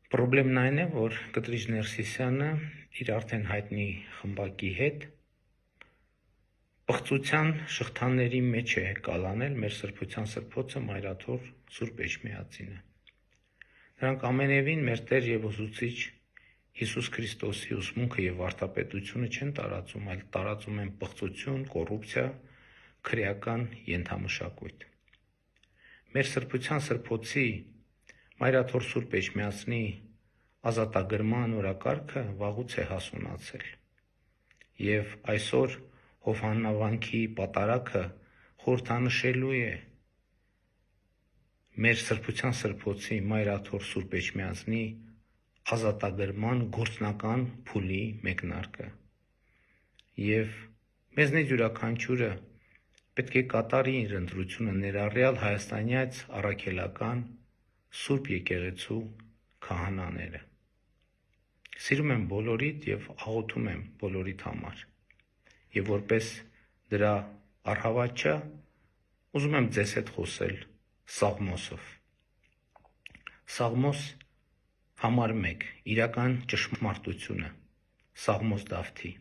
Պրոբլեմն այն է, որ Կտրիչ Ներսիսյանը իր արդեն հայտնի խմբակի հետ պղծության շղթաների մեջ է կալանել մեր սրբության սրբոցը Մայրաթոր Սուրբ Էջմիածինը։ Նրանք ամենևին մեր Տեր և Ուսուցիչ Հիսուս Քրիստոսի ուսմունքը և վարդապետությունը չեն տարածում, այլ տարածում են պղծություն, կոռուպցիա, քրեական ենթամշակույթ։ Մեր սրբության սրբոցի Մայրաթոր Սուրբ Էջմիածնի ազատագրման օրակարգը վաղուց է հասունացել, և այսօր Հովհաննավանքի պատարագը խորհրդանշելու է մեր սրբության սրբոցի Մայրաթոր Սուրբ Էջմիածնի ազատագրման գործնական փուլի մեկնարկը, և մեզնից յուրաքանչյուրը պետք է կատարի իր ընտրությունը, ներառյալ հայաստանյաց առաքելական Սուրբ Եկեղեցու քահանաները։ Սիրում եմ բոլորիդ և աղոթում եմ բոլորիդ համար, և որպես դրա առհավատչա ուզում եմ ձեզ հետ խոսել Սաղմոսով։ Սաղմոս համար 1. Իրական ճշմարտությունը։ Սաղմոս Դավթի։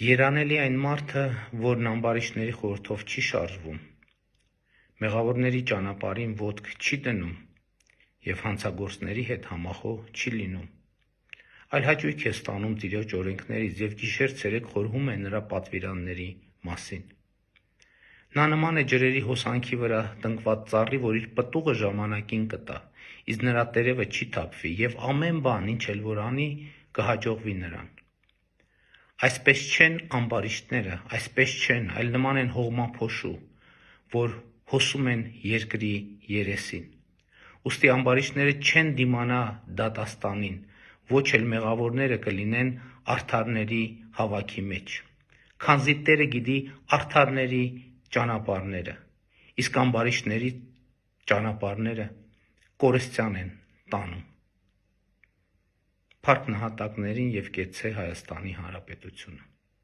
Երանելի այն մարդը, որն ամբարիշտների խորհրդով չի շարժվում, մեղավորների ճանապարհին ոտք չի դնում և հանցագործների հետ համախոհ չի լինում, այլ հաճույք է ստանում Տիրոջ օրենքներից և գիշեր-ցերեկ խորհում է նրա պատվիրանների մասին։ Նա նման է ջրերի հոսանքի վրա տնկված ծառի, որ իր պտուղը ժամանակին կտա, իսկ նրա տերևը չի թափվի, և ամեն բան, ինչ էլ որ անի, կհաջողվի նրան։ Այսպես չեն ամբարիշտները, այսպես չեն, այլ նման են հողմափոշու, որ հոսում են երկրի երեսին։ Ուստի ամբարիշտները չեն դիմանա դատաստանին, ոչ էլ մեղավորները կլինեն արդարների հավաքի մեջ, քանզի Տերը գիտի արդարների ճանապարհները, իսկ ամբարիշտների ճանապարհները կորստյան են տանում։ Փառք նահատակներին և կեցցե Հայաստանի Հանրապետությունը։